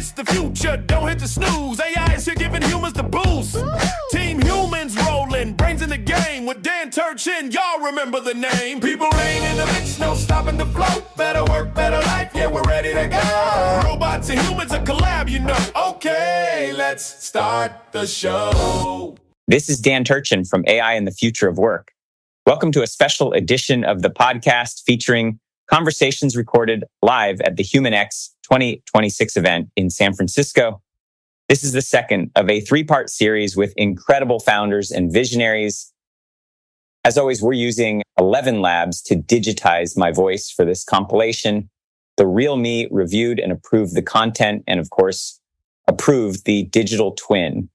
It's the future, don't hit the snooze. AI is here giving humans the boost. Team Humans rolling, brains in the game with Dan Turchin. Y'all remember the name. People laying in the mix, no stopping the flow. Better work, better life, yeah, we're ready to go. Robots and humans, a collab, you know. Okay, let's start the show. This is Dan Turchin from AI and the Future of Work. Welcome to a special edition of the podcast featuring conversations recorded live at the HumanX 2026 event in San Francisco. This is the second of a three-part series with incredible founders and visionaries. As always, we're using 11 labs to digitize my voice for this compilation. The real me reviewed and approved the content and, of course, approved the digital twin.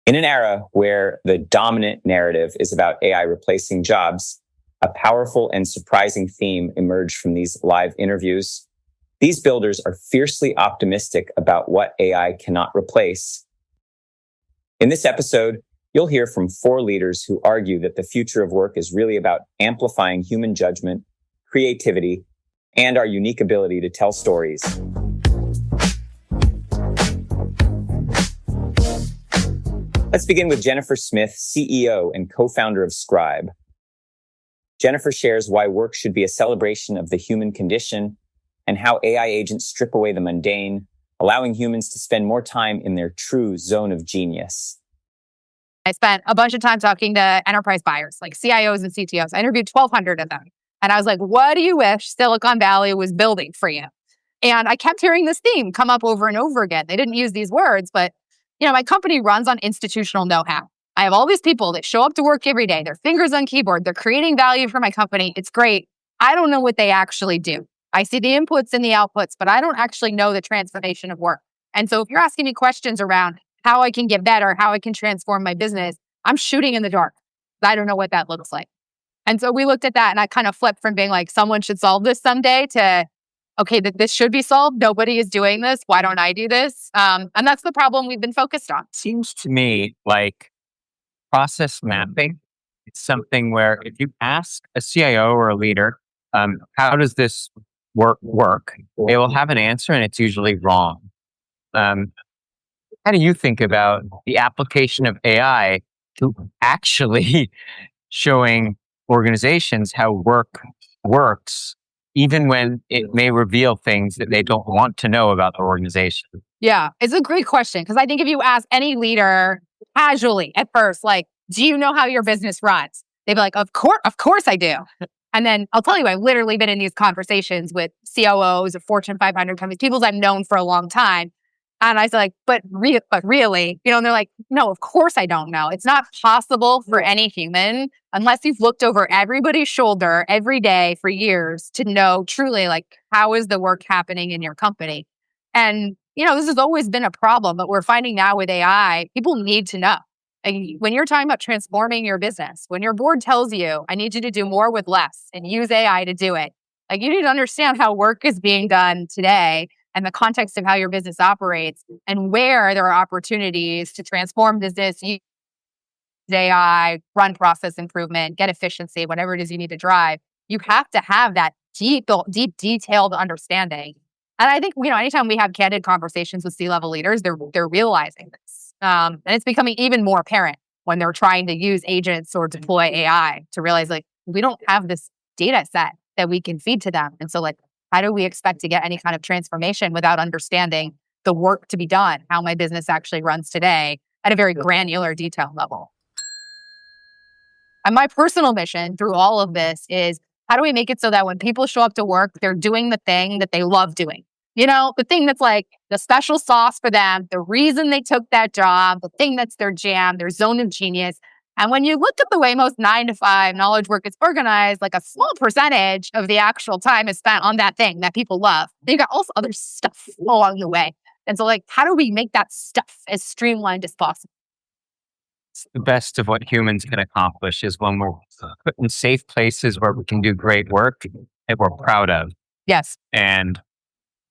In an era where the dominant narrative is about AI replacing jobs, a powerful and surprising theme emerged from these live interviews. These builders are fiercely optimistic about what AI cannot replace. In this episode, you'll hear from four leaders who argue that the future of work is really about amplifying human judgment, creativity, and our unique ability to tell stories. Let's begin with Jennifer Smith, CEO and co-founder of Scribe. Jennifer shares why work should be a celebration of the human condition and how AI agents strip away the mundane, allowing humans to spend more time in their true zone of genius. I spent a bunch of time talking to enterprise buyers, like CIOs and CTOs. I interviewed 1,200 of them. And I was like, what do you wish Silicon Valley was building for you? And I kept hearing this theme come up over and over again. They didn't use these words, but my company runs on institutional know-how. I have all these people that show up to work every day. Their fingers on keyboard. They're creating value for my company. It's great. I don't know what they actually do. I see the inputs and the outputs, but I don't actually know the transformation of work. And so if you're asking me questions around how I can get better, how I can transform my business, I'm shooting in the dark. I don't know what that looks like. And so we looked at that and I kind of flipped from being like, someone should solve this someday to, okay, that this should be solved. Nobody is doing this. Why don't I do this? And that's the problem we've been focused on. Seems to me like process mapping. It's something where if you ask a CIO or a leader, how does this work? They will have an answer and it's usually wrong. How do you think about the application of AI to actually showing organizations how work works, even when it may reveal things that they don't want to know about the organization? Yeah, it's a great question. Because I think if you ask any leader casually at first, like, do you know how your business runs? They'd be like, of course I do. And then I'll tell you, I've literally been in these conversations with COOs of Fortune 500 companies, people I've known for a long time. And I said, like, but really, and they're like, no, of course I don't know. It's not possible for any human, unless you've looked over everybody's shoulder every day for years, to know truly, like, how is the work happening in your company? And, this has always been a problem, but we're finding now with AI, people need to know. Like, when you're talking about transforming your business, when your board tells you, I need you to do more with less and use AI to do it, like, you need to understand how work is being done today and the context of how your business operates and where there are opportunities to transform business, use AI, run process improvement, get efficiency, whatever it is you need to drive. You have to have that deep, detailed understanding. And I think, anytime we have candid conversations with C-level leaders, they're realizing this. And it's becoming even more apparent when they're trying to use agents or deploy AI to realize, like, we don't have this data set that we can feed to them. And so, like, how do we expect to get any kind of transformation without understanding the work to be done, how my business actually runs today at a very granular detail level? And my personal mission through all of this is, how do we make it so that when people show up to work, they're doing the thing that they love doing? The thing that's like the special sauce for them, the reason they took that job, the thing that's their jam, their zone of genius. And when you look at the way most 9-to-5 knowledge work is organized, like a small percentage of the actual time is spent on that thing that people love. You got also other stuff along the way. And so, like, how do we make that stuff as streamlined as possible? The best of what humans can accomplish is when we're put in safe places where we can do great work that we're proud of. Yes. And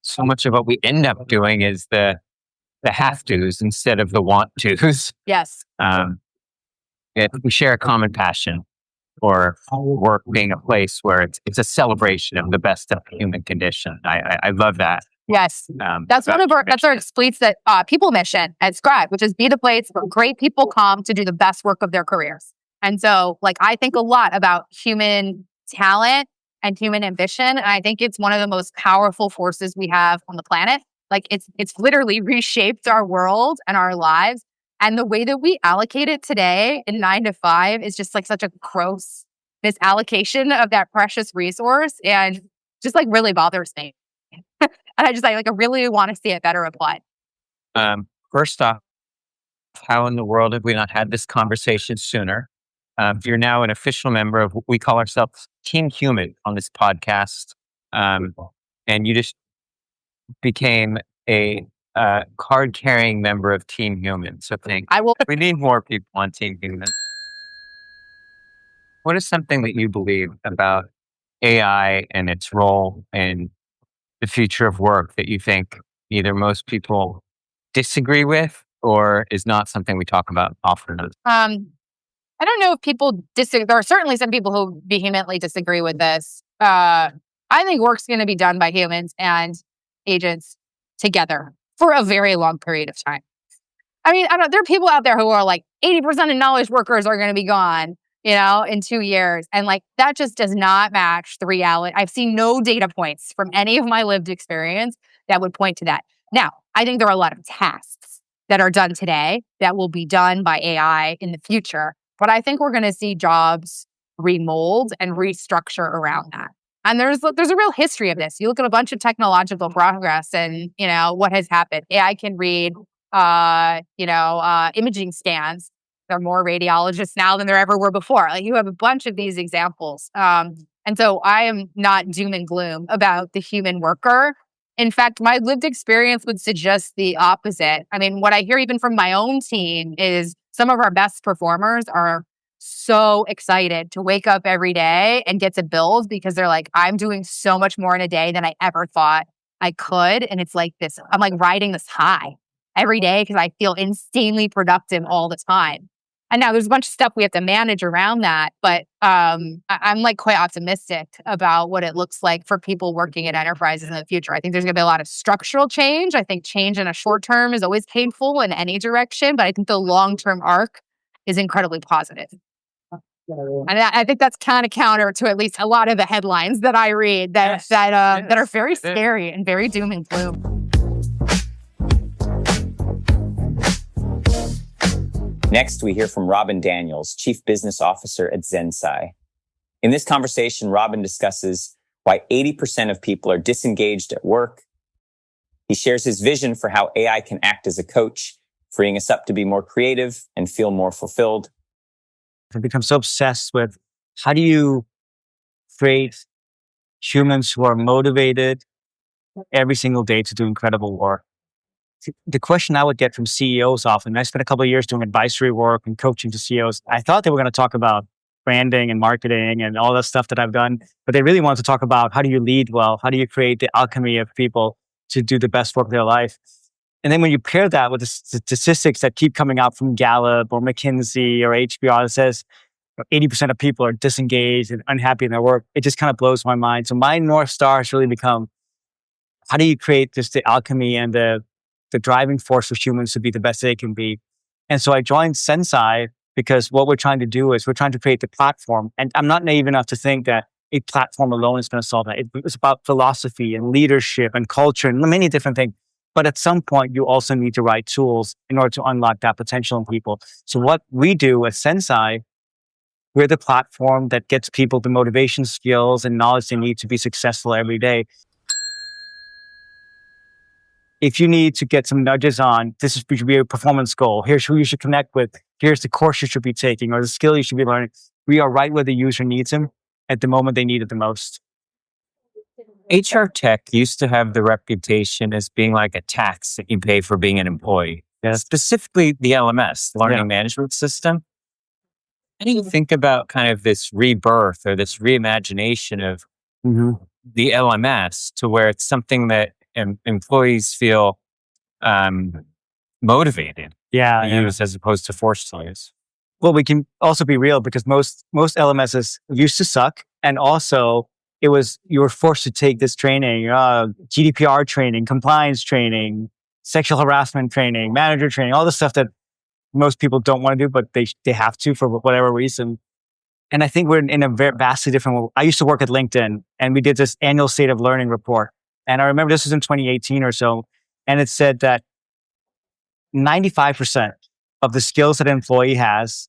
so much of what we end up doing is the have-tos instead of the want-tos. Yes. If we share a common passion for work being a place where it's a celebration of the best of the human condition. I love that. Yes. That's one of our exploits that people mission at Scribe, which is be the place where great people come to do the best work of their careers. And so like, I think a lot about human talent and human ambition. And I think it's one of the most powerful forces we have on the planet. Like it's literally reshaped our world and our lives. And the way that we allocate it today in 9 to 5 is just like such a gross misallocation of that precious resource. And just like really bothers me. And I really want to see it better applied. First off, how in the world have we not had this conversation sooner? You're now an official member of what we call ourselves Team Human on this podcast. And you just became a card-carrying member of Team Human. So we need more people on Team Human. What is something that you believe about AI and its role in the future of work that you think either most people disagree with or is not something we talk about often? I don't know if people disagree. There are certainly some people who vehemently disagree with this. I think work's going to be done by humans and agents together for a very long period of time. I mean, there are people out there who are like 80% of knowledge workers are going to be gone, in 2 years. And like, that just does not match the reality. I've seen no data points from any of my lived experience that would point to that. Now, I think there are a lot of tasks that are done today that will be done by AI in the future. But I think we're going to see jobs remold and restructure around that. And there's a real history of this. You look at a bunch of technological progress and, what has happened. AI can read, imaging scans. There are more radiologists now than there ever were before. Like you have a bunch of these examples. And so I am not doom and gloom about the human worker. In fact, my lived experience would suggest the opposite. I mean, what I hear even from my own team is some of our best performers are so excited to wake up every day and get to build because they're like, I'm doing so much more in a day than I ever thought I could. And it's like this, I'm like riding this high every day because I feel insanely productive all the time. And now there's a bunch of stuff we have to manage around that. But I'm like quite optimistic about what it looks like for people working at enterprises in the future. I think there's going to be a lot of structural change. I think change in a short term is always painful in any direction, but I think the long-term arc is incredibly positive. And I think that's kind of counter to at least a lot of the headlines that I read that are very scary and very doom and gloom. Next, we hear from Robin Daniels, Chief Business Officer at Zensai. In this conversation, Robin discusses why 80% of people are disengaged at work. He shares his vision for how AI can act as a coach, freeing us up to be more creative and feel more fulfilled. I've become so obsessed with how do you create humans who are motivated every single day to do incredible work. The question I would get from CEOs often, I spent a couple of years doing advisory work and coaching to CEOs. I thought they were going to talk about branding and marketing and all that stuff that I've done, but they really wanted to talk about how do you lead well? How do you create the alchemy of people to do the best work of their life? And then when you pair that with the statistics that keep coming out from Gallup or McKinsey or HBR that says 80% of people are disengaged and unhappy in their work, it just kind of blows my mind. So my North Star has really become, how do you create just the alchemy and the driving force for humans to be the best they can be? And so I joined Zensai because what we're trying to do is we're trying to create the platform. And I'm not naive enough to think that a platform alone is going to solve that. It's about philosophy and leadership and culture and many different things. But at some point, you also need to write tools in order to unlock that potential in people. So what we do at Zensai, we're the platform that gets people the motivation, skills, and knowledge they need to be successful every day. If you need to get some nudges on, this should be a performance goal. Here's who you should connect with. Here's the course you should be taking or the skill you should be learning. We are right where the user needs them at the moment they need it the most. HR tech used to have the reputation as being like a tax that you pay for being an employee. Specifically the LMS, Learning Management System. How do you think about kind of this rebirth or this reimagination of the LMS to where it's something that employees feel motivated to use as opposed to forced to use? Well, we can also be real because most LMSs used to suck. And also you were forced to take this training, GDPR training, compliance training, sexual harassment training, manager training, all the stuff that most people don't want to do, but they have to for whatever reason. And I think we're in a very vastly different world. I used to work at LinkedIn, and we did this annual state of learning report. And I remember this was in 2018 or so. And it said that 95% of the skills that an employee has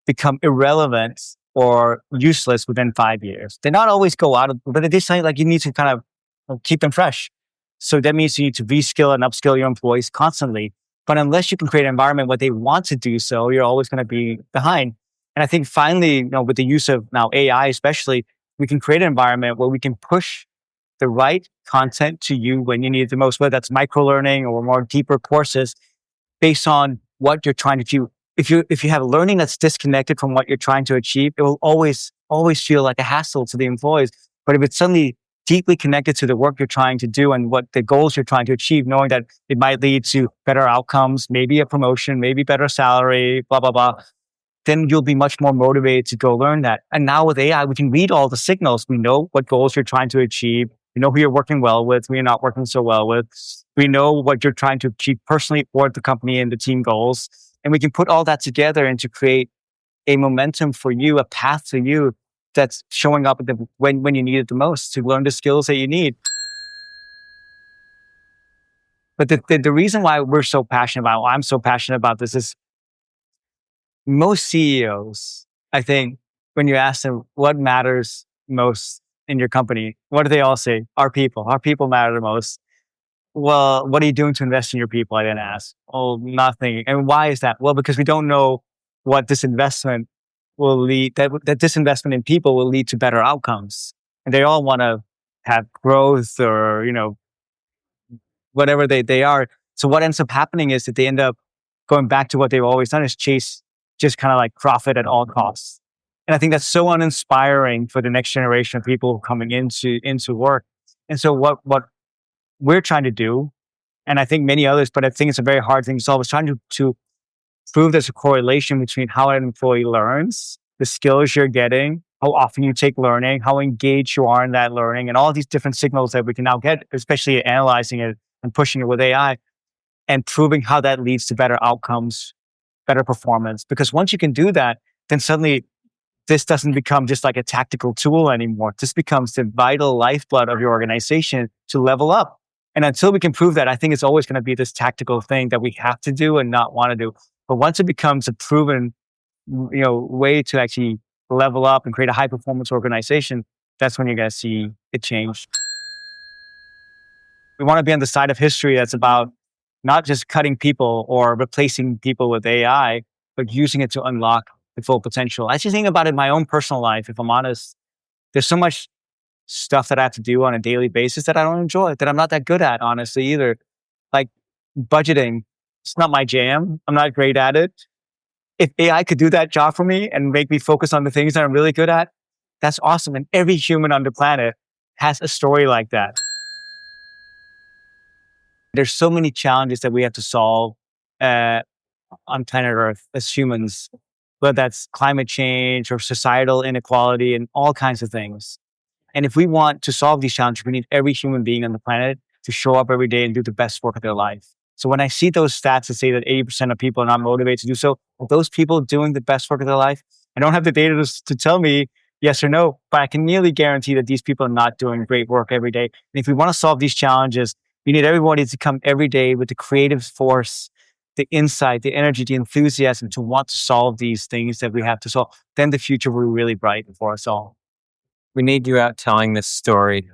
become irrelevant or useless within 5 years. They not always go out, but they say like you need to kind of keep them fresh. So that means you need to reskill and upskill your employees constantly. But unless you can create an environment where they want to do so, you're always going to be behind. And I think finally, with the use of now AI especially, we can create an environment where we can push the right content to you when you need it the most, whether that's micro-learning or more deeper courses based on what you're trying to achieve. If you have learning that's disconnected from what you're trying to achieve, it will always feel like a hassle to the employees. But if it's suddenly deeply connected to the work you're trying to do and what the goals you're trying to achieve, knowing that it might lead to better outcomes, maybe a promotion, maybe better salary, blah, blah, blah, then you'll be much more motivated to go learn that. And now with AI, we can read all the signals. We know what goals you're trying to achieve. We know who you're working well with, who you're not working so well with. We know what you're trying to achieve personally or the company and the team goals. And we can put all that together and to create a momentum for you, a path to you that's showing up at when you need it the most to learn the skills that you need. But the reason why we're so passionate about, why I'm so passionate about this is most CEOs, I think, when you ask them what matters most in your company, what do they all say? Our people. Our people matter the most. Well, what are you doing to invest in your people? I didn't ask. Oh, nothing. And why is that? Well, because we don't know what this investment will lead, that this investment in people will lead to better outcomes. And they all want to have growth or, whatever they are. So what ends up happening is that they end up going back to what they've always done, is chase just kind of like profit at all costs. And I think that's so uninspiring for the next generation of people coming into work. And so what we're trying to do, and I think many others, but I think it's a very hard thing to solve, is trying to prove there's a correlation between how an employee learns, the skills you're getting, how often you take learning, how engaged you are in that learning, and all these different signals that we can now get, especially analyzing it and pushing it with AI, and proving how that leads to better outcomes, better performance. Because once you can do that, then suddenly this doesn't become just like a tactical tool anymore. This becomes the vital lifeblood of your organization to level up. And until we can prove that, I think it's always going to be this tactical thing that we have to do and not want to do. But once it becomes a proven, way to actually level up and create a high performance organization, that's when you're going to see it change. We want to be on the side of history that's about not just cutting people or replacing people with AI, but using it to unlock the full potential. I just think about it in my own personal life. If I'm honest, there's so much stuff that I have to do on a daily basis that I don't enjoy, that I'm not that good at, honestly, either. Like budgeting, it's not my jam. I'm not great at it. If AI could do that job for me and make me focus on the things that I'm really good at, that's awesome. And every human on the planet has a story like that. There's so many challenges that we have to solve on planet Earth as humans, whether that's climate change or societal inequality and all kinds of things. And if we want to solve these challenges, we need every human being on the planet to show up every day and do the best work of their life. So when I see those stats that say that 80% of people are not motivated to do so, are those people doing the best work of their life? I don't have the data to tell me yes or no, but I can nearly guarantee that these people are not doing great work every day. And if we want to solve these challenges, we need everybody to come every day with the creative force, the insight, the energy, the enthusiasm to want to solve these things that we have to solve. Then the future will be really bright for us all. We need you out telling this story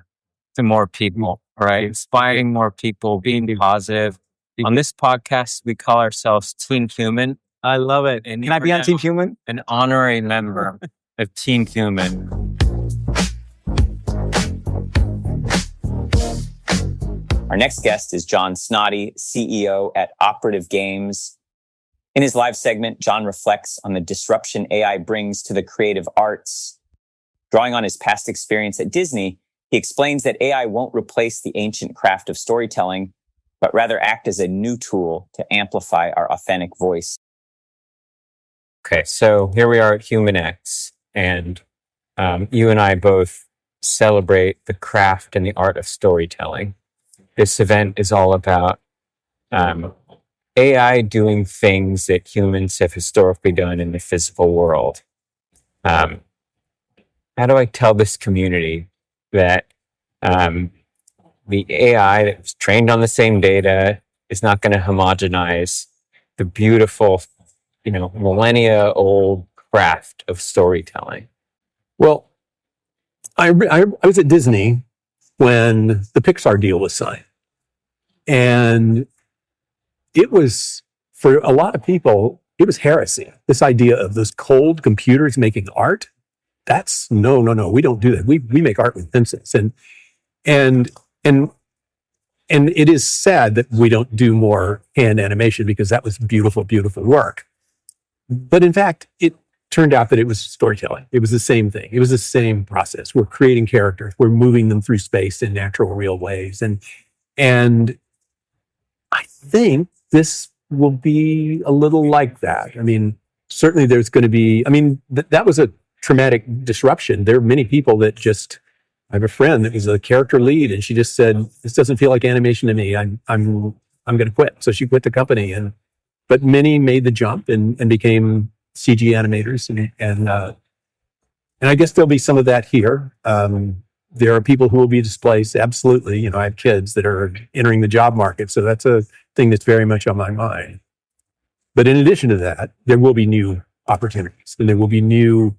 to more people, right? Inspiring more people, being positive. On this podcast, we call ourselves Team Human. I love it. And can I be on Team Human? An honorary member of Team Human. Our next guest is John Snoddy, CEO at Operative Games. In his live segment, John reflects on the disruption AI brings to the creative arts. Drawing on his past experience at Disney, he explains that AI won't replace the ancient craft of storytelling, but rather act as a new tool to amplify our authentic voice. Okay, so here we are at HumanX, and you and I both celebrate the craft and the art of storytelling. This event is all about AI doing things that humans have historically done in the physical world. How do I tell this community that the AI that was trained on the same data is not going to homogenize the beautiful, millennia old craft of storytelling? Well, I was at Disney when the Pixar deal was signed. And it was, for a lot of people, it was heresy. This idea of those cold computers making art, that's no, we don't do that. We make art with pencils. And it is sad that we don't do more hand animation, because that was beautiful, beautiful work. But in fact, it turned out that it was storytelling. It was the same thing. It was the same process. We're creating characters. We're moving them through space in natural, real ways. And I think this will be a little like that. I mean, certainly there's going to be, that was a traumatic disruption. There are many people that just, I have a friend that was a character lead, and she just said, this doesn't feel like animation to me. I'm going to quit. So she quit the company. But many made the jump and became CG animators. And I guess there'll be some of that here. There are people who will be displaced. Absolutely. I have kids that are entering the job market. So that's a thing that's very much on my mind. But in addition to that, there will be new opportunities, and there will be new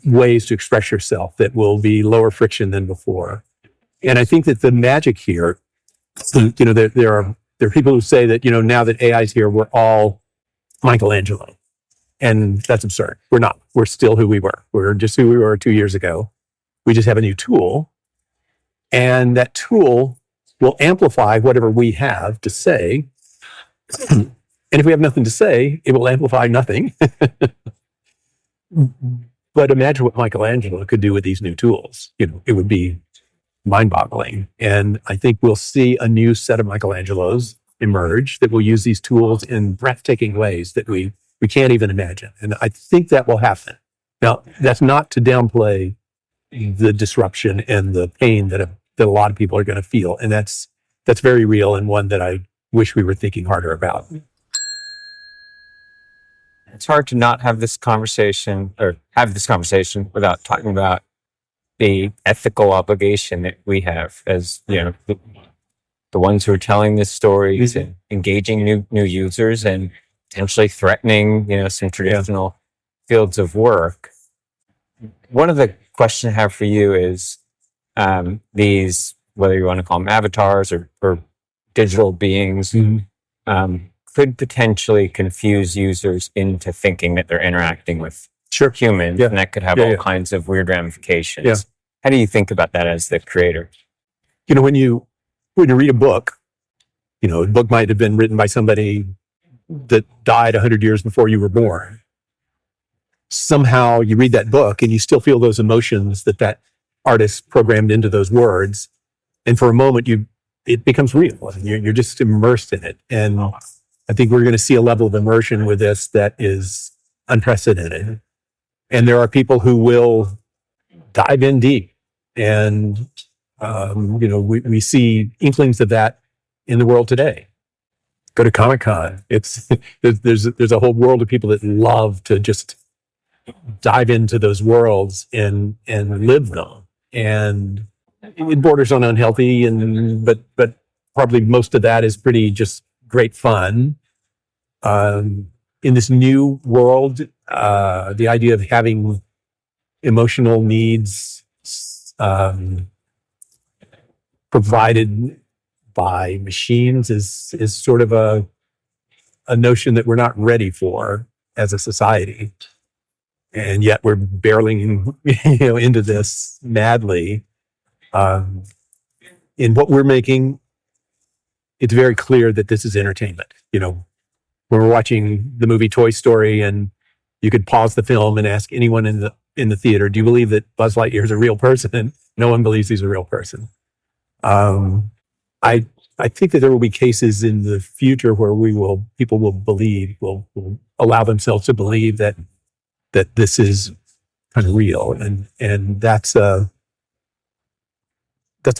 ways to express yourself that will be lower friction than before. And I think that the magic here, there are people who say that, now that AI is here, we're all Michelangelo. And that's absurd. We're not. We're still who we were. We're just who we were 2 years ago. We just have a new tool. And that tool will amplify whatever we have to say. And if we have nothing to say, it will amplify nothing. But imagine what Michelangelo could do with these new tools. It would be mind-boggling. And I think we'll see a new set of Michelangelos emerge that will use these tools in breathtaking ways that we can't even imagine. And I think that will happen. Now, that's not to downplay the disruption and the pain that a lot of people are going to feel. And that's very real, and one that I wish we were thinking harder about. It's hard to not have this conversation without talking about the ethical obligation that we have as, the ones who are telling this stories and engaging new users and potentially threatening, some traditional fields of work. One of the questions I have for you is these, whether you want to call them avatars or digital beings, could potentially confuse users into thinking that they're interacting with humans, and that could have all kinds of weird ramifications. Yeah. How do you think about that as the creator? When you read a book, a book might have been written by somebody that died 100 years before you were born. Somehow you read that book and you still feel those emotions that artist programmed into those words. And for a moment, it becomes real. You're just immersed in it. And I think we're going to see a level of immersion with this that is unprecedented. And there are people who will dive in deep. And, we see inklings of that in the world today. Go to Comic-Con. There's a whole world of people that love to just dive into those worlds and live them. And it borders on unhealthy, but probably most of that is pretty just great fun. In this new world, the idea of having emotional needs provided by machines is sort of a notion that we're not ready for as a society. And yet we're barreling into this madly. In what we're making, it's very clear that this is entertainment. When we're watching the movie Toy Story, and you could pause the film and ask anyone in the theater, do you believe that Buzz Lightyear is a real person? And no one believes he's a real person. I think that there will be cases in the future where people will allow themselves to believe that this is kind of real, and that's a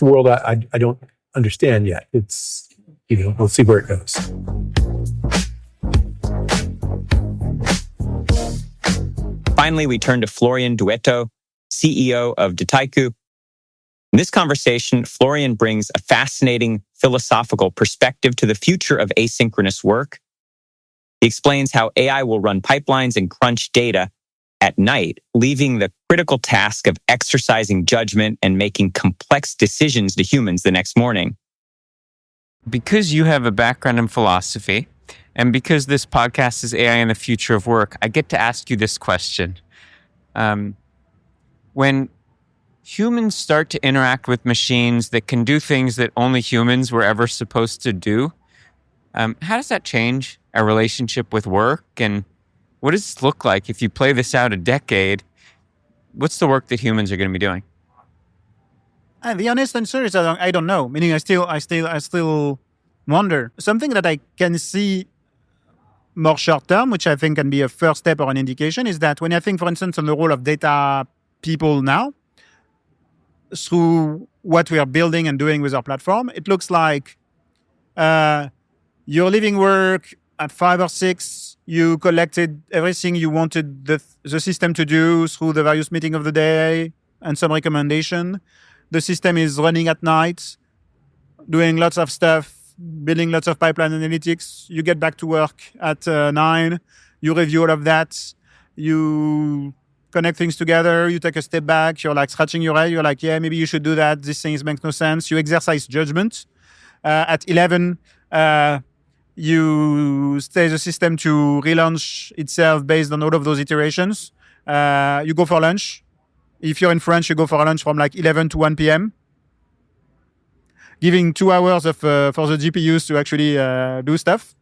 world I don't understand yet. It's, we'll see where it goes. Finally, we turn to Florian Duetto, CEO of Dataiku. In this conversation, Florian brings a fascinating philosophical perspective to the future of asynchronous work. He explains how AI will run pipelines and crunch data at night, leaving the critical task of exercising judgment and making complex decisions to humans the next morning. Because you have a background in philosophy, and because this podcast is AI and the future of work, I get to ask you this question. When humans start to interact with machines that can do things that only humans were ever supposed to do, how does that change our relationship with work? And what does this look like if you play this out a decade? What's the work that humans are going to be doing? The honest answer is I don't know. Meaning, I still wonder. Something that I can see more short term, which I think can be a first step or an indication, is that when I think, for instance, on the role of data people now, through what we are building and doing with our platform, it looks like you're leaving work at 5 or 6. You collected everything you wanted the system to do through the various meetings of the day and some recommendation. The system is running at night, doing lots of stuff, building lots of pipeline analytics. You get back to work at 9. You review all of that. You connect things together. You take a step back. You're like scratching your head. You're like, yeah, maybe you should do that. These things make no sense. You exercise judgment. At 11, you stay the system to relaunch itself based on all of those iterations. You go for lunch. If you're in France, you go for a lunch from like 11 to 1 p.m., giving 2 hours of for the GPUs to actually do stuff.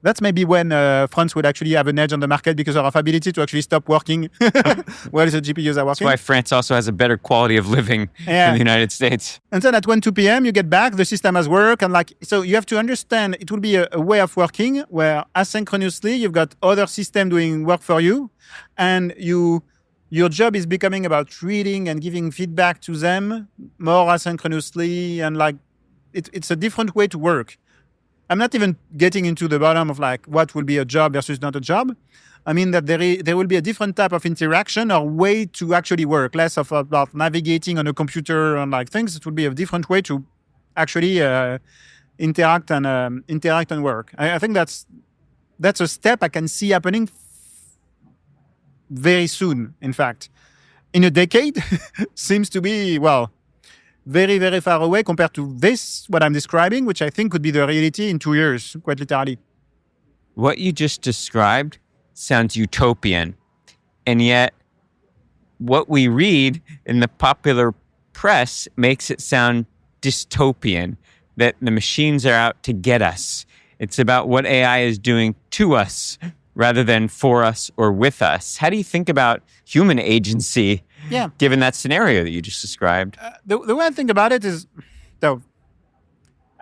That's maybe when France would actually have an edge on the market because of our ability to actually stop working while the GPUs are working. That's why France also has a better quality of living than the United States. And then at 1, 2 p.m., you get back, the system has work. And so you have to understand it will be a way of working where asynchronously you've got other systems doing work for you. And your job is becoming about reading and giving feedback to them more asynchronously. And it's a different way to work. I'm not even getting into the bottom of what will be a job versus not a job. I mean that there will be a different type of interaction or way to actually work, less of about navigating on a computer and things. It will be a different way to actually interact and work. I think that's a step I can see happening very soon. In fact, in a decade, seems to be very, very far away compared to what I'm describing, which I think could be the reality in 2 years, quite literally. What you just described sounds utopian. And yet, what we read in the popular press makes it sound dystopian, that the machines are out to get us. It's about what AI is doing to us rather than for us or with us. How do you think about human agency given that scenario that you just described? The way I think about it is,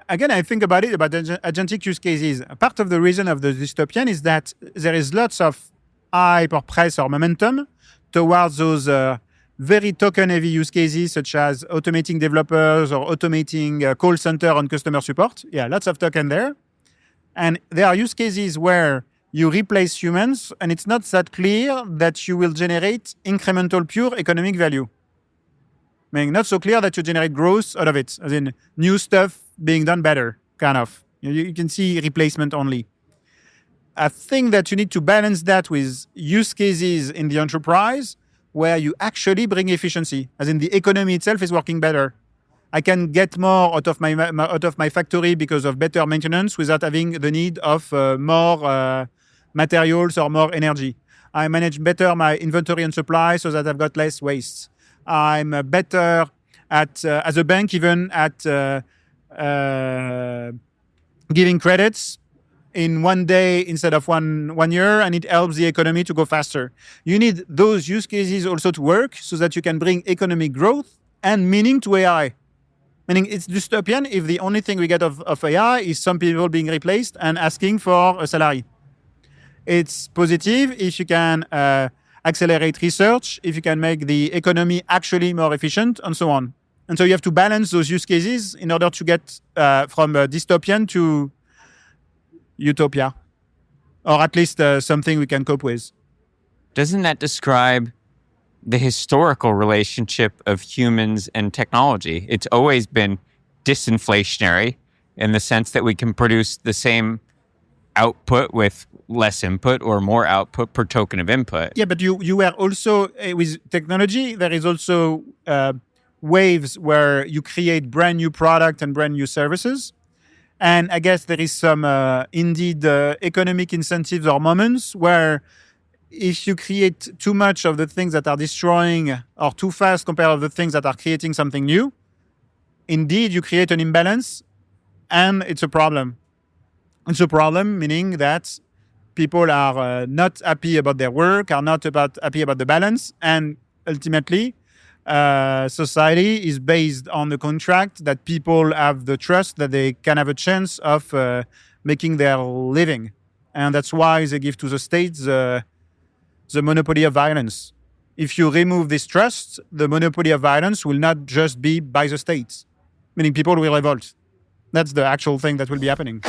again, I think about it about agentic use cases. Part of the reason of the dystopian is that there is lots of hype or press or momentum towards those very token-heavy use cases, such as automating developers or automating a call center on customer support. Yeah, lots of token there. And there are use cases where you replace humans, and it's not that clear that you will generate incremental pure economic value. I mean, not so clear that you generate growth out of it, as in new stuff being done better, kind of. You can see replacement only. I think that you need to balance that with use cases in the enterprise where you actually bring efficiency, as in the economy itself is working better. I can get more out of my factory because of better maintenance without having the need of more materials or more energy. I manage better my inventory and supply so that I've got less waste. I'm better at, as a bank, even at giving credits in 1 day instead of one year, and it helps the economy to go faster. You need those use cases also to work so that you can bring economic growth and meaning to AI. Meaning it's dystopian if the only thing we get of AI is some people being replaced and asking for a salary. It's positive if you can accelerate research, if you can make the economy actually more efficient, and so on. And so you have to balance those use cases in order to get from dystopian to utopia, or at least something we can cope with. Doesn't that describe the historical relationship of humans and technology? It's always been disinflationary in the sense that we can produce the same output with less input or more output per token of input. Yeah, but you were also, with technology, there is also waves where you create brand new product and brand new services. And I guess there is some indeed economic incentives or moments where if you create too much of the things that are destroying or too fast compared to the things that are creating something new, indeed you create an imbalance and it's a problem. It's a problem meaning that people are not happy about their work, are not happy about the balance, and ultimately society is based on the contract that people have the trust that they can have a chance of making their living. And that's why they give to the state the monopoly of violence. If you remove this trust, the monopoly of violence will not just be by the state, meaning people will revolt. That's the actual thing that will be happening.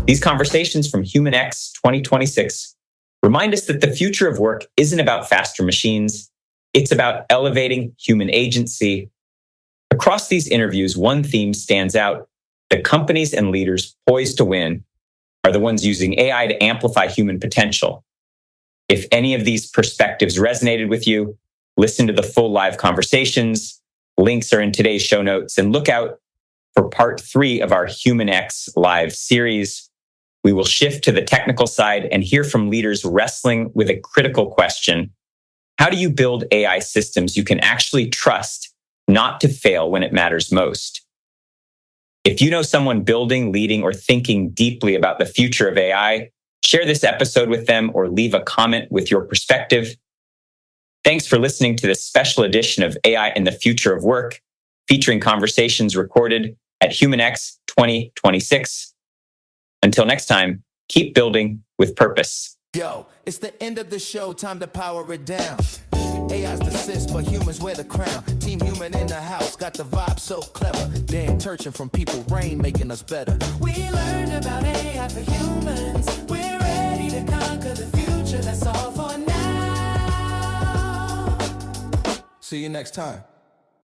These conversations from HumanX 2026 remind us that the future of work isn't about faster machines. It's about elevating human agency. Across these interviews, one theme stands out. The companies and leaders poised to win are the ones using AI to amplify human potential. If any of these perspectives resonated with you, listen to the full live conversations. Links are in today's show notes, and look out for part 3 of our HumanX live series. We will shift to the technical side and hear from leaders wrestling with a critical question. How do you build AI systems you can actually trust not to fail when it matters most? If you know someone building, leading, or thinking deeply about the future of AI, share this episode with them or leave a comment with your perspective. Thanks for listening to this special edition of AI and the Future of Work, featuring conversations recorded at HumanX 2026. Until next time, keep building with purpose. Yo, it's the end of the show, time to power it down. AI's the sis, but humans wear the crown. Team Human in the house, got the vibe so clever. Dan Turchin from People Brain, making us better. We learned about AI for humans. We're ready to conquer the future, that's all for now. See you next time.